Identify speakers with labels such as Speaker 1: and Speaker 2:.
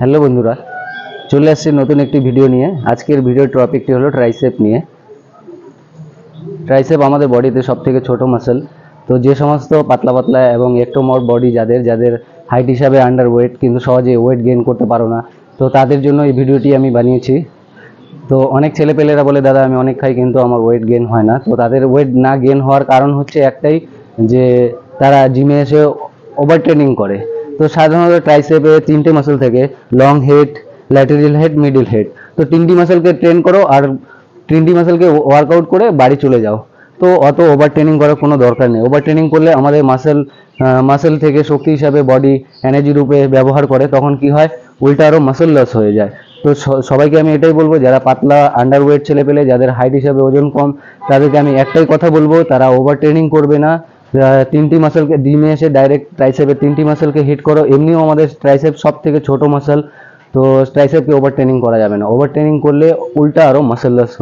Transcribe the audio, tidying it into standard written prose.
Speaker 1: Hello বন্ধুরা, চলে আসছি নতুন একটি ভিডিও নিয়ে। আজকের ভিডিওর টপিকটি হলো ট্রাইসেপ নিয়ে। ট্রাইসেপ আমাদের বডিতে সবথেকে ছোট মাসল। তো যে সমস্ত পাতলা পাতলা এবং একটোমর বডি যাদের হাইট হিসাবে আন্ডার ওয়েট কিন্তু সহজে ওয়েট গেইন করতে পারো না, তো তাদের জন্য এই ভিডিওটি আমি বানিয়েছি। তো অনেক ছেলেপেলেরা বলে দাদা আমি অনেক খাই কিন্তু আমার ওয়েট গেইন হয় না। তো তাদের ওয়েট না গেইন হওয়ার কারণ হচ্ছে একটাই, যে তারা জিমে এসে ওভার ট্রেনিং করে। তো সাধারণত ট্রাইসেপে তিনটে মাসল থেকে long head, lateral head, middle head. তো তিনটি মাসলকে ট্রেন করো আর তিনটি মাসলকে ওয়ার্কআউট করে বাড়ি চলে যাও। তো অত ওভার ট্রেনিং করার কোনো দরকার নেই। ওভার ট্রেনিং করলে আমাদের মাসেল থেকে শক্তি হিসাবে বডি এনার্জি রূপে ব্যবহার করে, তখন কি হয়, উল্টা আরও মাসল লস হয়ে যায়। তো সবাইকে আমি এটাই বলবো, যারা পাতলা আন্ডার ওয়েট ছেলে পেলে, যাদের হাইট হিসাবে ওজন কম, তাদেরকে আমি একটাই কথা বলবো, তারা ওভার ট্রেনিং করবে না। তিনটি মাসলকে জিমে এসে ডাইরেক্ট ট্রাইসেপের তিনটি মাসলকে হিট করো। এমনিও আমাদের ট্রাইসেপ সব থেকে ছোট মাসল, তো ট্রাইসেপকে ওভার ট্রেনিং করা যাবে না। ওভার ট্রেনিং করলে উল্টা আরও মাসল লস হয়।